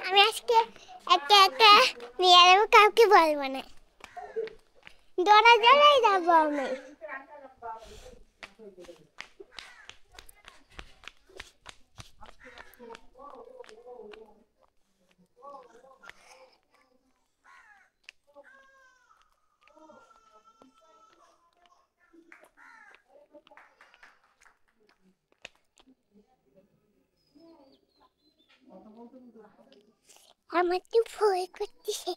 আমি আজকে একা একা নিয়ে যাবো, কাউকে বলবো না। দৌড়া দৌড়াই যাবো আমি। আমার তো ভয় করতেছে।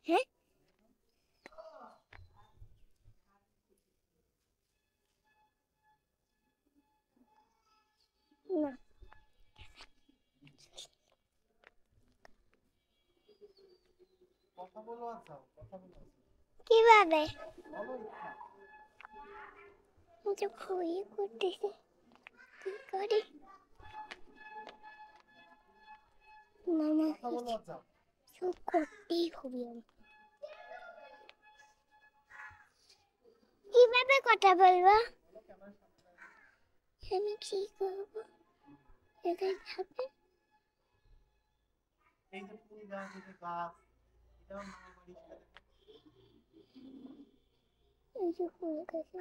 হ্যাঁ, না কিভাবে? আমি তো ভয় করতেছে, কি করি? না না, সব করতেই হবে। আমি কিভাবে কথা বলবো? আমি কি করবো? এখানে থাকবে এই যে ফুল গাছ, এই যে গাছ, এটাও মামা বাড়ি ছেড়ে দেবে। এই যে ফুল গাছে।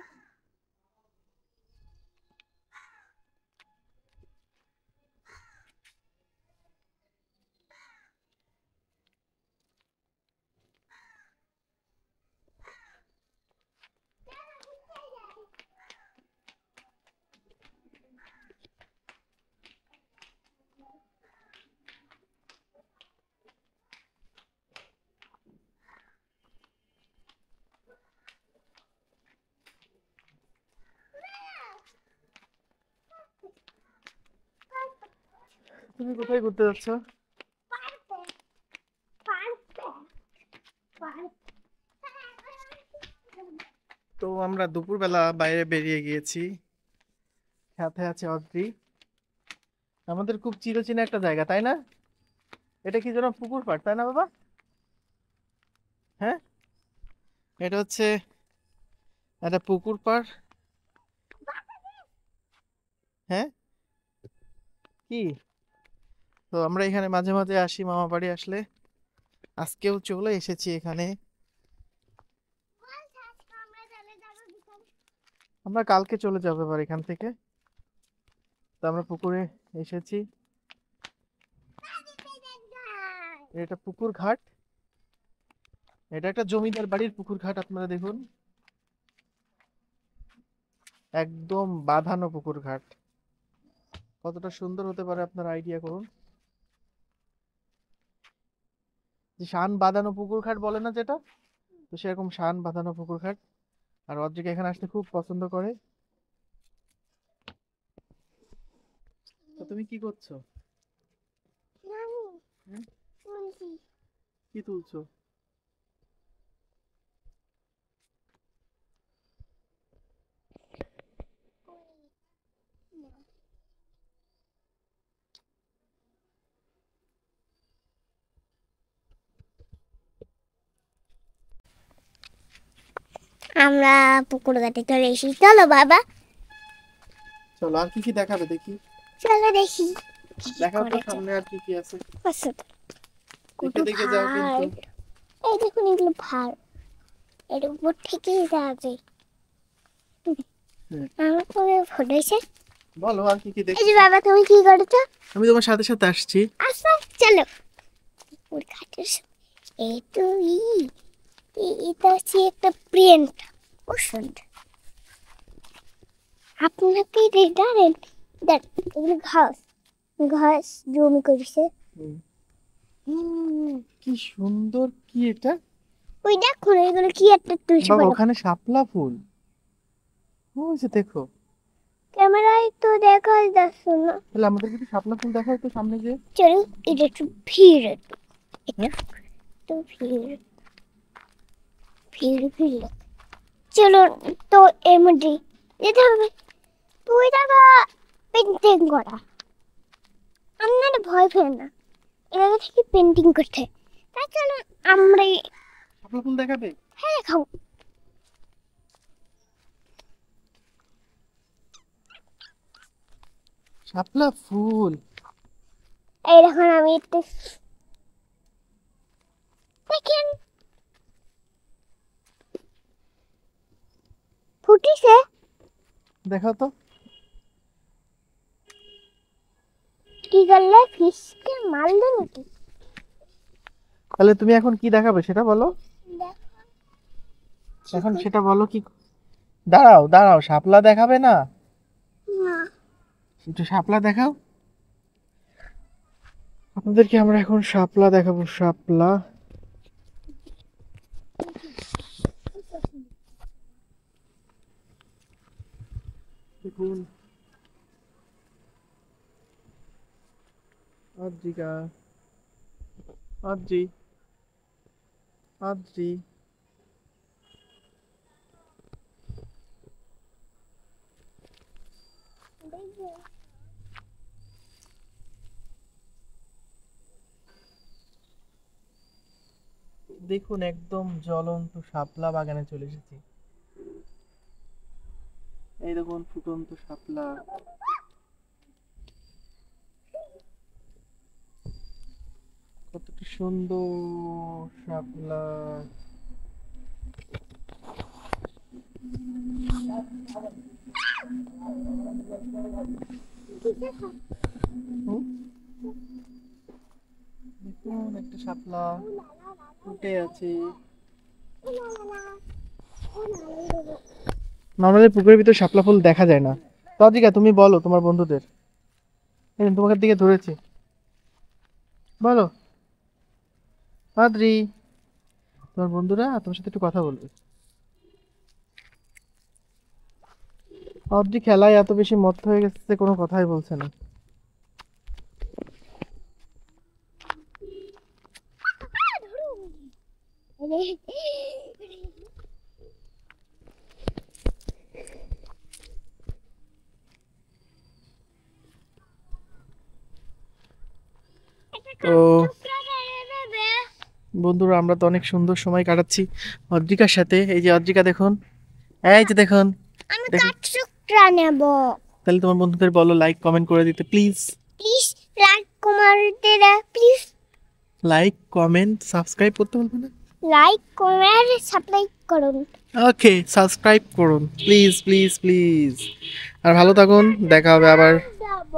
তুমি কোথায় ঘুরতে যাচ্ছ? তো আমরা দুপুরবেলা বাইরে বেরিয়ে গিয়েছি, সাথে আছে অদ্রি। আমাদের খুব চিরচেনা একটা জায়গা, তাই না? এটা কি যেন পুকুর পাড়, তাই না বাবা? হ্যাঁ, এটা হচ্ছে একটা পুকুর পাড়। হ্যাঁ, কি? তো আমরা এখানে মাঝে মাঝে আসি মামা বাড়ি আসলে। আজকেও চলে এসেছি এখানে। আমরা কালকে চলে যাবো এবার এখান থেকে। তো আমরা পুকুরে এসেছি। এটা পুকুর ঘাট, এটা একটা জমিদার বাড়ির পুকুর ঘাট। আপনারা দেখুন, একদম বাঁধানো পুকুর ঘাট। কতটা সুন্দর হতে পারে আপনারা আইডিয়া করুন। যে শান বাঁধানো পুকুর ঘাট বলে না যেটা, তো সেরকম শান বাঁধানো পুকুর ঘাট। আর অদ্রিক এখানে আসতে খুব পছন্দ করে। তো তুমি কি করছো? হুম? কি তুলছো? আমরা পুকুর ঘাটে চলে এসেছি, চলো বাবা। চলো, আর কি কি দেখাবে দেখি। চলো দেখি কি কি দেখাও তো করেছে। সামনে আর কি কি আছে। আচ্ছা, কত দেখে দেখে যাও কিন্তু। ভার। এই দেখুন, এগুলো ভার, এর উপর থেকেই যাবে। হুম, আমার পরে ফোটাইছে। বলো আর কি কি এই যে দেখছো। বাবা, তুমি কি করেছো? আমি তোমার সাথে সাথে আসছি। আচ্ছা, চলো পুকুর ঘাটের এই তো এটা হচ্ছে একটা প্রিন্ট ওষুধ। আপনাকে জানেন, দেখ এগুলো ঘাস, ঘাস জমি করেছে। হুম। কি সুন্দর! কি এটা? ওই দেখুন, এগুলো কি একটা তুলসী বাবা, পাতা। ওখানে শাপলা ফুল। ওই যে দেখো। ক্যামেরায় তো দেখা যাচ্ছে না। তাহলে আমাদের কিছু শাপলা ফুল দেখাও তো সামনে যে। চলো, এটা একটু ভিড়, একটু হ্যাঁ, একটু ভিড়, ভিড় ভিড়। চলো, তো এর মধ্যে যেতে হবে। তুই টাকা পেন্টিং করা, আপনার ভয় পেয়ে না, এর আগে থেকে পেন্টিং করতে। তাই চলো আমরা। শাপলা ফুল দেখাবে? হ্যাঁ, দেখাও। শাপলা ফুল। এই দেখুন আমি একটু দেখেন ফুটিছে। দেখাও তো। কি করলে ফিশকে মারলে নাকি? তাহলে তুমি এখন কি দেখাবে সেটা বলো। এখন সেটা বলো কি। দাঁড়াও দাঁড়াও, শাপলা দেখাবে না? না একটু শাপলা দেখাও। আপনাদেরকে আমরা এখন শাপলা দেখাবো, শাপলা। দেখুন অদ্রিকা, অদ্রি, অদ্রি। দেখুন একদম জ্বলন্ত শাপলা বাগানে চলে এসেছি। এই দেখুন ফুটন্ত শাপলা। কতটা সুন্দর শাপলা। হুম? দেখুন একটা শাপলা ফুটে আছে। আমাদের পুকুরের ভিতর শাপলা ফুল দেখা যায় না। তো অদ্রিকা তুমি বলো তোমার বন্ধুদের। এই যে তোমাকে দিকে ধরেছি, বলো। অদ্রি, তোমার বন্ধুরা তোমার সাথে একটু কথা বলবে। অদ্রি খেলায় এত বেশি মত্ত হয়ে গেছে যে কোনো কথাই বলছে না। তো বন্ধুরা আমরা তো অনেক সুন্দর সময় কাটাচ্ছি অদ্রিকার সাথে। এই যে অদ্রিকা দেখুন, এই যে দেখুন। আমি দেখুন কাঠঠোকরা নেব। তাহলে তোমার বন্ধুদের বলো লাইক কমেন্ট করে দিতে please. Please like comment please. Like comment subscribe করতে বলবে না? লাইক কমেন্ট সাবস্ক্রাইব করুন। ওকে সাবস্ক্রাইব করুন প্লিজ প্লিজ প্লিজ। আর ভালো থাকুন, দেখা হবে আবার। যাব